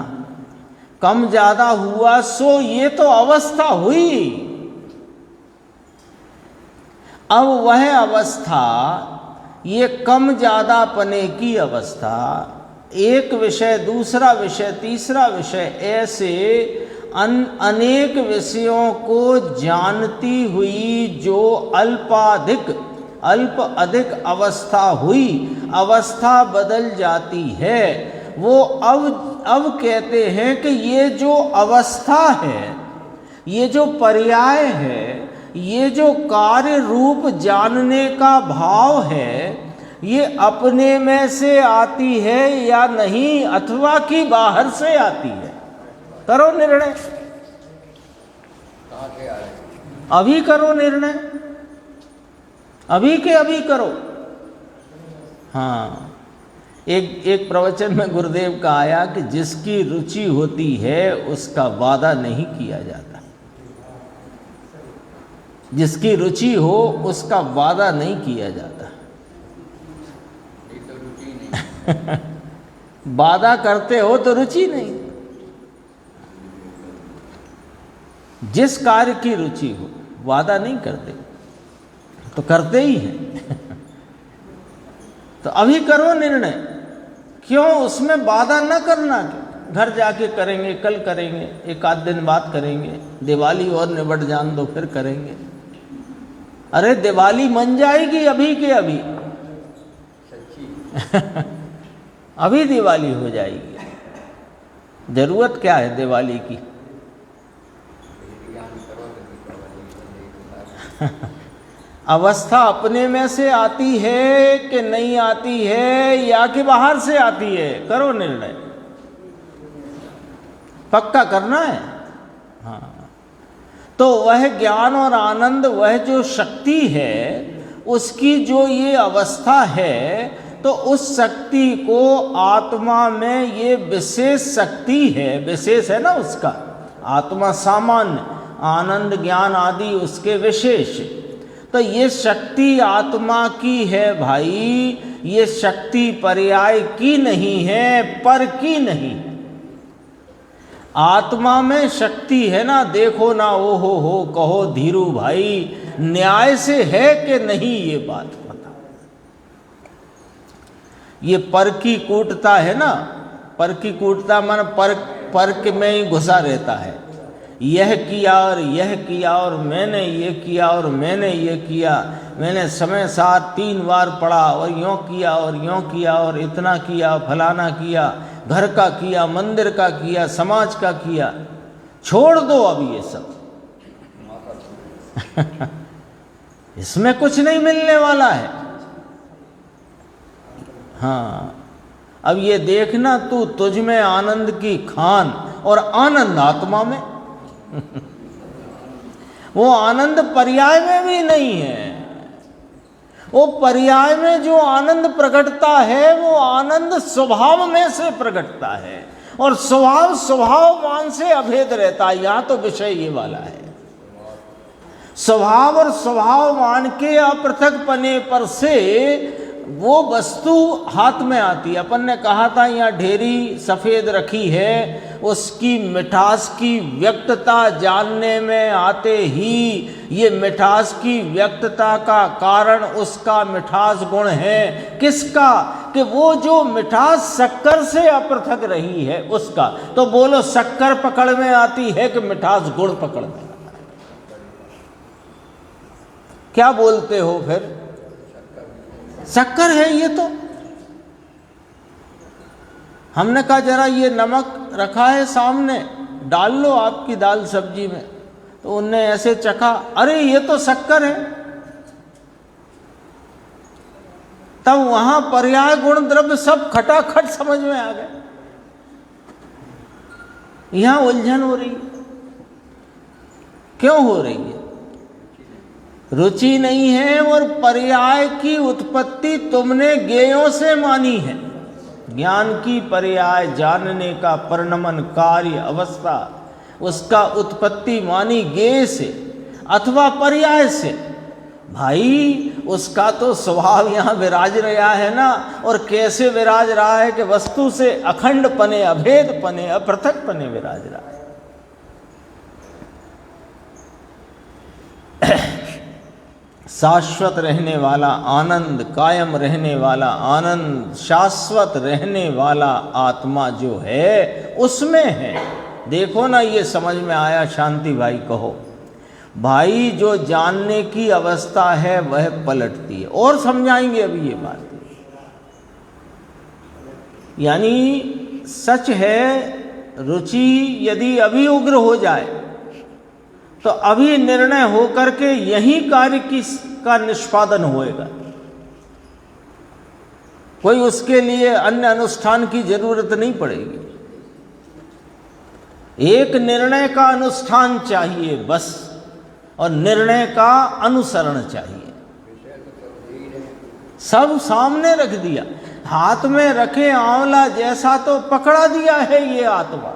कम ज़्यादा हुआ सो ये तो अवस्था हुई। अब वह अवस्था, ये कम ज़्यादा पने की अवस्था, एक विषय दूसरा विषय तीसरा विषय, ऐसे अनेक विषयों को जानती हुई जो अल्प अधिक अवस्था हुई, अवस्था बदल जाती है, वो अब कहते हैं कि ये जो अवस्था है, ये जो पर्याय है, ये जो कार्य रूप जानने का भाव है, ये अपने में से आती है या नहीं, अथवा कि बाहर से आती है? करो निर्णय, अभी करो निर्णय, अभी के अभी करो। हाँ, एक प्रवचन में गुरुदेव का आया कि जिसकी रुचि होती है उसका वादा नहीं किया जाता। जिसकी रुचि हो उसका वादा नहीं किया जाता। वादा करते हो तो रुचि नहीं। जिस कार्य की रुचि हो वादा नहीं करते, तो करते ही हैं। तो अभी करो निर्णय, क्यों उसमें वादा न करना? घर जाके करेंगे, कल करेंगे, एक आध दिन बाद करेंगे, दिवाली और निबट जान दो फिर करेंगे। अरे दिवाली मन जाएगी अभी के अभी। अभी दिवाली हो जाएगी। जरूरत क्या है दिवाली की? अवस्था अपने में से आती है कि नहीं आती है, या कि बाहर से आती है? करो निर्णय, पक्का करना है। हाँ, तो वह ज्ञान और आनंद, वह जो शक्ति है, उसकी जो ये अवस्था है, तो उस शक्ति को आत्मा में ये विशेष शक्ति है, विशेष है ना उसका, आत्मा सामान्य, आनंद ज्ञान आदि उसके विशेष। तो ये शक्ति आत्मा की है भाई, ये शक्ति पर्याय की नहीं है, पर की नहीं। आत्मा में शक्ति है ना, देखो ना, ओ हो कहो धीरू भाई, न्याय से है कि नहीं ये बात पता। ये पर की कूटता है ना, पर की कूटता माने पर में ही घुसा रहता है। यह किया और यह किया और मैंने ये किया और मैंने ये किया, मैंने समय साथ 3 बार पढ़ा और यों किया और यों किया और इतना किया, फलाना किया, घर का किया, मंदिर का किया, समाज का किया। छोड़ दो अब ये सब। इसमें कुछ नहीं मिलने वाला है। हाँ, अब ये देखना तू तुझ में आनंद की खान और आनंद आत्मा में। वो आनंद पर्याय में भी नहीं है। वो पर्याय में जो आनंद प्रकटता है वो आनंद स्वभाव में से प्रकटता है, और स्वभाव स्वभाववान से अभेद रहता है। यहां तो विषय ये वाला है। स्वभाव और स्वभाववान के अपृथक पने पर से वो वस्तु हाथ में आती है। अपन ने कहा था यहाँ ढेरी सफ़ेद रखी है, उसकी मिठास की व्यक्तता जानने में आते ही ये मिठास की व्यक्तता का कारण उसका मिठास गुण है। किसका? कि वो जो मिठास शक्कर से अपृथक रही है उसका। तो बोलो, शक्कर पकड़ में आती है कि मिठास गुण पकड़ में? क्या बोलते हो फिर? शक्कर है ये तो। हमने कहा जरा ये नमक रखा है सामने, डाल लो आपकी दाल सब्जी में। तो उनने ऐसे चखा, अरे ये तो शक्कर है। तब वहां पर्याय गुण द्रव्य सब खटाखट समझ में आ गए। यहां उलझन हो रही है। क्यों हो रही है? रुचि नहीं है, और पर्याय की उत्पत्ति तुमने ज्ञेयों से मानी है। ज्ञान की पर्याय जानने का परिणमन कार्य अवस्था, उसका उत्पत्ति मानी ज्ञेय से अथवा पर्याय से। भाई उसका तो स्वभाव यहाँ विराज रहा है ना। और कैसे विराज रहा है कि वस्तु से अखंड पने, अभेद पने, अपृथक पने विराज रहा है। शाश्वत रहने वाला आनंद, कायम रहने वाला आनंद, शाश्वत रहने वाला आत्मा जो है उसमें है। देखो ना, ये समझ में आया? शांति भाई कहो। भाई जो जानने की अवस्था है वह पलटती है, और समझाएंगे अभी ये बात। यानी सच है, रुचि यदि अभी उग्र हो जाए तो अभी निर्णय होकर के यही कार्य का निष्पादन होएगा। कोई उसके लिए अन्य अनुष्ठान की जरूरत नहीं पड़ेगी। एक निर्णय का अनुष्ठान चाहिए बस, और निर्णय का अनुसरण चाहिए। सब सामने रख दिया, हाथ में रखे आंवला जैसा तो पकड़ा दिया है ये आत्मा।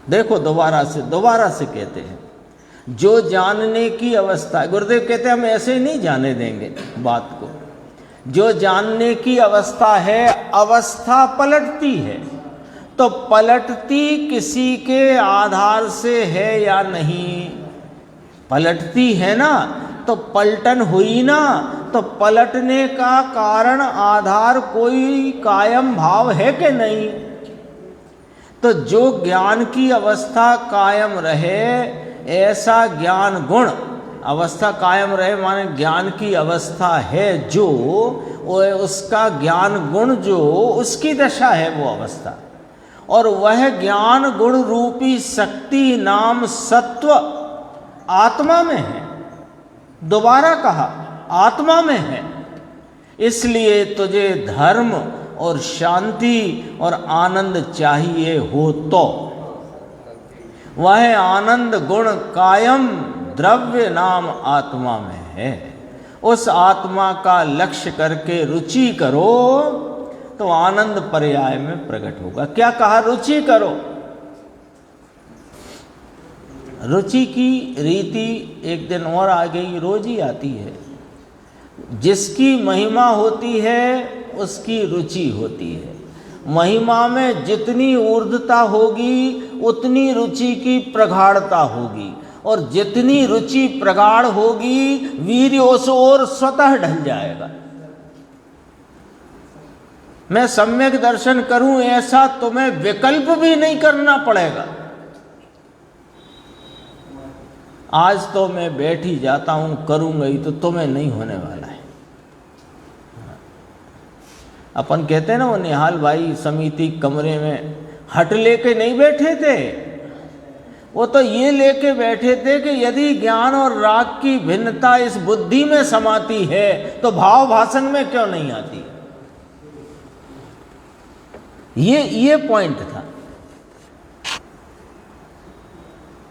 देखो, दोबारा से कहते हैं, जो जानने की अवस्था, गुरुदेव कहते हैं हम ऐसे ही नहीं जाने देंगे बात को। जो जानने की अवस्था है, अवस्था पलटती है, तो पलटती किसी के आधार से है या नहीं? पलटती है ना, तो पलटन हुई ना। तो पलटने का कारण आधार कोई कायम भाव है कि नहीं? तो जो ज्ञान की अवस्था कायम रहे, ऐसा ज्ञान गुण अवस्था कायम रहे, माने ज्ञान की अवस्था है जो, उसका ज्ञान गुण जो उसकी दशा है वो अवस्था, और वह ज्ञान गुण रूपी शक्ति नाम सत्व आत्मा में है। दोबारा कहा, आत्मा में है। इसलिए तुझे धर्म और शांति और आनंद चाहिए हो तो वह आनंद गुण कायम द्रव्य नाम आत्मा में है। उस आत्मा का लक्ष्य करके रुचि करो तो आनंद पर्याय में प्रकट होगा। क्या कहा? रुचि करो। रुचि की रीति एक दिन और आ गई, रोज ही आती है। जिसकी महिमा होती है उसकी रुचि होती है। महिमा में जितनी ऊर्ध्वता होगी उतनी रुचि की प्रगाढ़ता होगी, और जितनी रुचि प्रगाढ़ होगी वीर्य उस ओर स्वतः ढल जाएगा। मैं सम्यक दर्शन करूं ऐसा तुम्हें विकल्प भी नहीं करना पड़ेगा। आज तो मैं बैठ ही जाता हूं, करूंगा ही, तो तुम्हें नहीं होने वाला है। अपन कहते हैं ना, वो निहाल भाई समिति कमरे में हट लेके नहीं बैठे थे, वो तो ये लेके बैठे थे कि यदि ज्ञान और राग की भिन्नता इस बुद्धि में समाती है तो भाव भाषण में क्यों नहीं आती। ये पॉइंट था।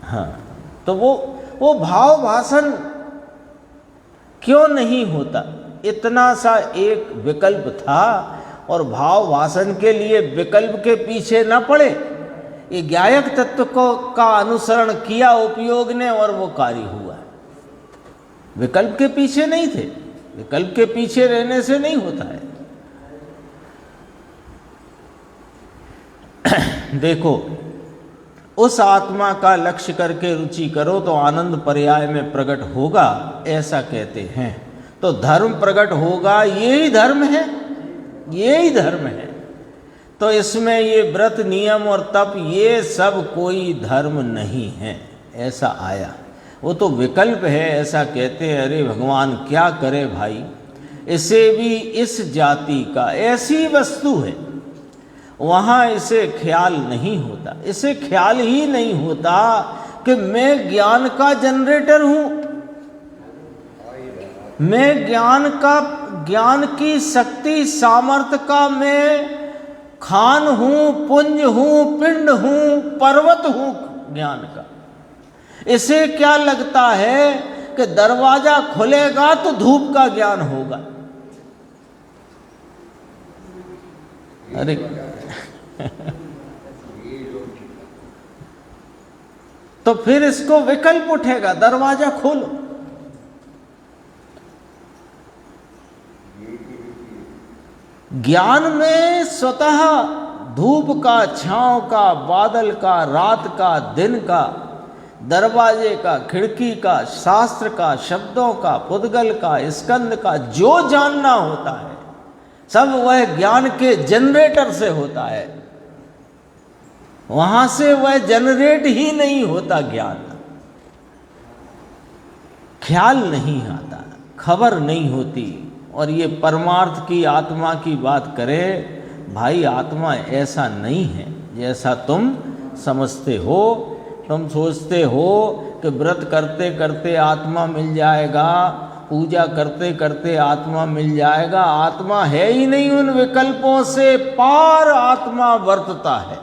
हाँ, तो वो भाव भाषण क्यों नहीं होता, इतना सा एक विकल्प था। और भाव भाषण के लिए विकल्प के पीछे न पड़े, ये ज्ञायक तत्व का अनुसरण किया उपयोग ने और वो कार्य हुआ। विकल्प के पीछे नहीं थे, विकल्प के पीछे रहने से नहीं होता है। देखो, उस आत्मा का लक्ष्य करके रुचि करो तो आनंद पर्याय में प्रकट होगा, ऐसा कहते हैं। तो धर्म प्रकट होगा, यही धर्म है, यही धर्म है। तो इसमें ये व्रत नियम और तप ये सब कोई धर्म नहीं है, ऐसा आया। वो तो विकल्प है, ऐसा कहते हैं। अरे भगवान क्या करे भाई, इसे भी इस जाति का, ऐसी वस्तु है, वहाँ इसे ख्याल नहीं होता। इसे ख्याल ही नहीं होता कि मैं ज्ञान का जनरेटर हूँ, मैं ज्ञान की शक्ति सामर्थ्य का मैं खान हूँ, पुंज हूँ, पिंड हूँ, पर्वत हूँ ज्ञान का। इसे क्या लगता है कि दरवाजा खुलेगा तो धूप का ज्ञान होगा। अरे तो फिर इसको विकल्प उठेगा, दरवाजा खोलो। ज्ञान में स्वतः धूप का, छांव का, बादल का, रात का, दिन का, दरवाजे का, खिड़की का, शास्त्र का, शब्दों का, पुद्गल का, स्कंद का, जो जानना होता है सब वह ज्ञान के जनरेटर से होता है। वहां से वह जनरेट ही नहीं होता ज्ञान। ख्याल नहीं आता, खबर नहीं होती। और ये परमार्थ की आत्मा की बात करे, भाई आत्मा ऐसा नहीं है जैसा तुम समझते हो। तुम सोचते हो कि व्रत करते करते आत्मा मिल जाएगा, पूजा करते करते आत्मा मिल जाएगा। आत्मा है ही नहीं, उन विकल्पों से पार आत्मा वर्तता है।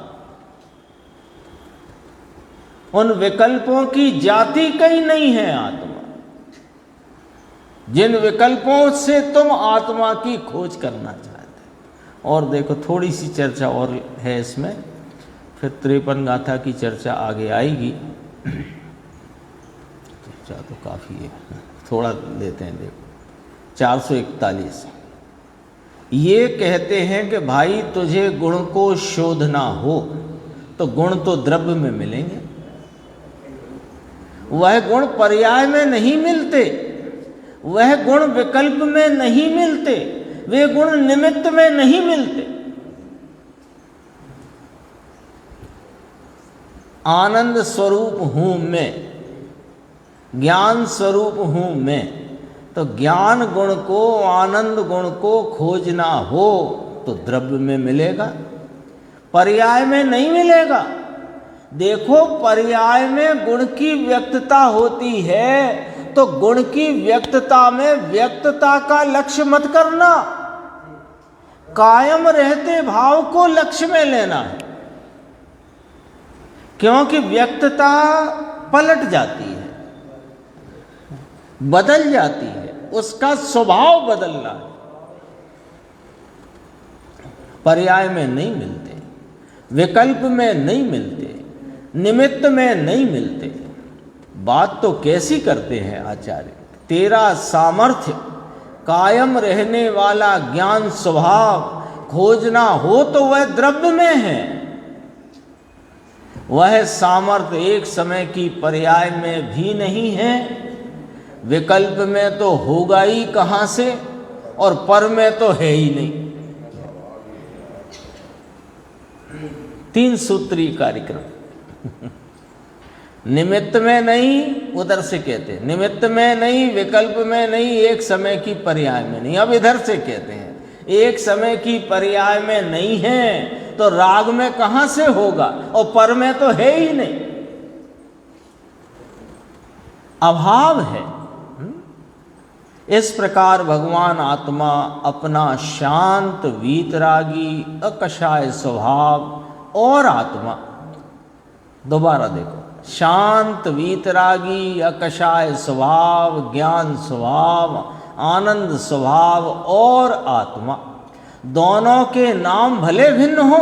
उन विकल्पों की जाति कहीं नहीं है आत्मा, जिन विकल्पों से तुम आत्मा की खोज करना चाहते। और देखो, थोड़ी सी चर्चा और है इसमें, फिर 53 गाथा की चर्चा आगे आएगी। चर्चा तो काफ़ी है, थोड़ा लेते हैं। देखो 441, ये कहते हैं कि भाई तुझे गुण को शोधना हो तो गुण तो द्रव्य में मिलेंगे, वह गुण पर्याय में नहीं मिलते, वह गुण विकल्प में नहीं मिलते, वे गुण निमित्त में नहीं मिलते। आनंद स्वरूप हूं मैं, ज्ञान स्वरूप हूं मैं, तो ज्ञान गुण को, आनंद गुण को खोजना हो तो द्रव्य में मिलेगा, पर्याय में नहीं मिलेगा। देखो, पर्याय में गुण की व्यक्तता होती है, तो गुण की व्यक्तता में व्यक्तता का लक्ष्य मत करना, कायम रहते भाव को लक्ष्य में लेना है। क्योंकि व्यक्तता पलट जाती है, बदल जाती है, उसका स्वभाव बदलना है। पर्याय में नहीं मिलते, विकल्प में नहीं मिलते, निमित्त में नहीं मिलते। बात तो कैसी करते हैं आचार्य, तेरा सामर्थ्य, कायम रहने वाला ज्ञान स्वभाव खोजना हो तो वह द्रव्य में है, वह सामर्थ्य एक समय की पर्याय में भी नहीं है, विकल्प में तो होगा ही कहाँ से, और पर में तो है ही नहीं। 3 सूत्री कार्यक्रम। निमित्त में नहीं, उधर से कहते हैं निमित्त में नहीं, विकल्प में नहीं, एक समय की पर्याय में नहीं। अब इधर से कहते हैं एक समय की पर्याय में नहीं है तो राग में कहां से होगा, और पर में तो है ही नहीं, अभाव है। इस प्रकार भगवान आत्मा अपना शांत वीतरागी अकषाय स्वभाव और आत्मा, दोबारा देखो, शांत वीतरागी अकषाय स्वभाव, ज्ञान स्वभाव, आनंद स्वभाव और आत्मा, दोनों के नाम भले भिन्न हो,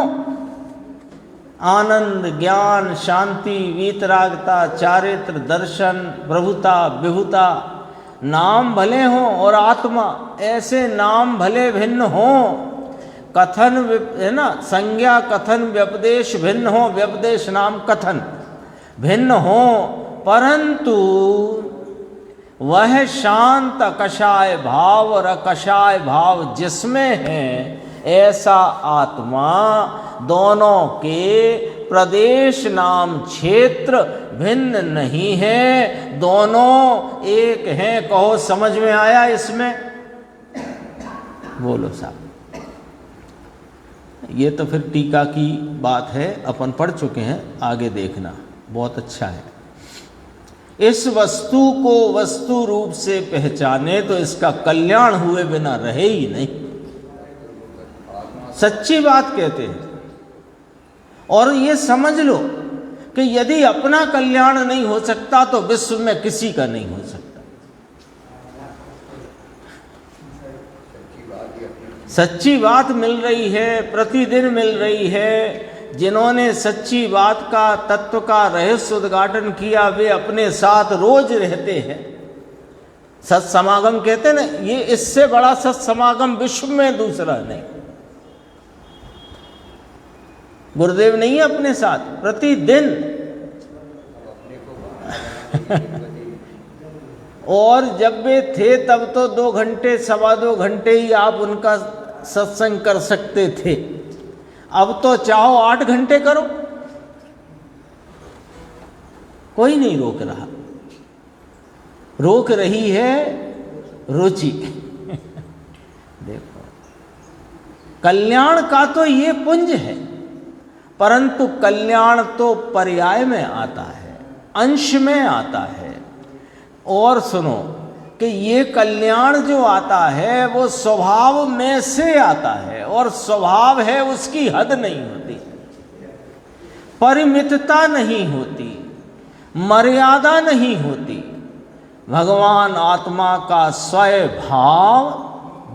आनंद, ज्ञान, शांति, वीतरागता, चारित्र, दर्शन, प्रभुता, विभुता, नाम भले हों, और आत्मा, ऐसे नाम भले भिन्न हों, कथन है ना, संज्ञा कथन व्यपदेश भिन्न हो, व्यपदेश नाम कथन भिन्न हो, परंतु वह शांत अकषाय भाव और अकषाय भाव जिसमें है, ऐसा आत्मा दोनों के प्रदेश नाम क्षेत्र भिन्न नहीं है, दोनों एक हैं। कहो समझ में आया इसमें? बोलो साहब। ये तो फिर टीका की बात है, अपन पढ़ चुके हैं, आगे देखना, बहुत अच्छा है। इस वस्तु को वस्तु रूप से पहचाने तो इसका कल्याण हुए बिना रहे ही नहीं, सच्ची बात कहते हैं। और ये समझ लो कि यदि अपना कल्याण नहीं हो सकता तो विश्व में किसी का नहीं हो सकता। सच्ची बात मिल रही है, प्रतिदिन मिल रही है। जिन्होंने सच्ची बात का, तत्व का रहस्य उद्घाटन किया, वे अपने साथ रोज रहते हैं। सत्समागम कहते हैं ना, ये इससे बड़ा सत्समागम विश्व में दूसरा नहीं। गुरुदेव नहीं है अपने साथ प्रतिदिन। और जब वे थे तब तो 2 घंटे, 2.25 घंटे ही आप उनका सत्संग कर सकते थे। अब तो चाहो 8 घंटे करो, कोई नहीं रोक रहा। रोक रही है रुचि। देखो, कल्याण का तो ये पुंज है, परंतु कल्याण तो पर्याय में आता है, अंश में आता है। और सुनो कि ये कल्याण जो आता है वो स्वभाव में से आता है, और स्वभाव है उसकी हद नहीं होती, परिमितता नहीं होती, मर्यादा नहीं होती। भगवान आत्मा का स्वभाव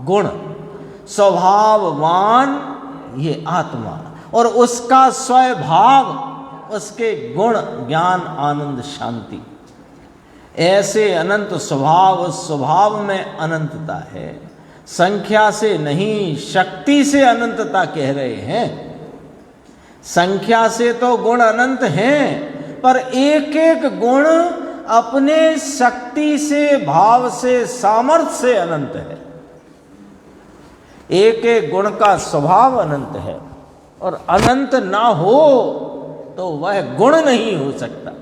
गुण, स्वभाववान ये आत्मा, और उसका स्वभाव, उसके गुण ज्ञान आनंद शांति, ऐसे अनंत स्वभाव, उस स्वभाव में अनंतता है। संख्या से नहीं, शक्ति से अनंतता कह रहे हैं। संख्या से तो गुण अनंत हैं, पर एक एक गुण अपने शक्ति से, भाव से, सामर्थ्य से अनंत है। एक एक गुण का स्वभाव अनंत है, और अनंत ना हो तो वह गुण नहीं हो सकता।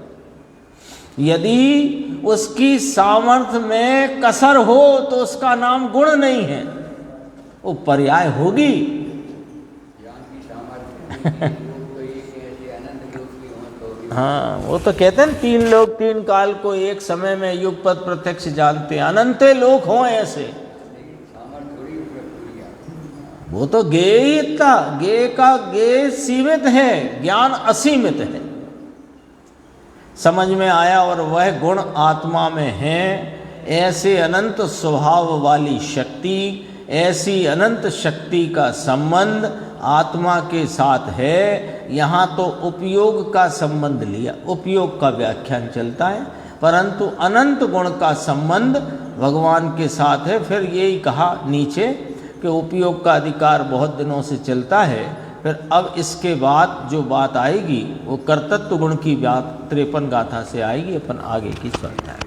यदि उसकी सामर्थ्य में कसर हो तो उसका नाम गुण नहीं है, वो पर्याय होगी। हाँ, वो तो कहते हैं 3 लोग 3 काल को एक समय में युगपत प्रत्यक्ष जानते हैं। अनंते लोग हों ऐसे, वो तो ज्ञेय ही इतना, ज्ञेय का ज्ञेय सीमित है, ज्ञान असीमित है। समझ में आया? और वह गुण आत्मा में है। ऐसे अनंत स्वभाव वाली शक्ति, ऐसी अनंत शक्ति का संबंध आत्मा के साथ है। यहाँ तो उपयोग का संबंध लिया, उपयोग का व्याख्यान चलता है, परंतु अनंत गुण का संबंध भगवान के साथ है। फिर यही कहा नीचे कि उपयोग का अधिकार बहुत दिनों से चलता है, फिर अब इसके बाद जो बात आएगी वो कर्तृत्व गुण की बात 53 गाथा से आएगी। अपन आगे की चर्चा है।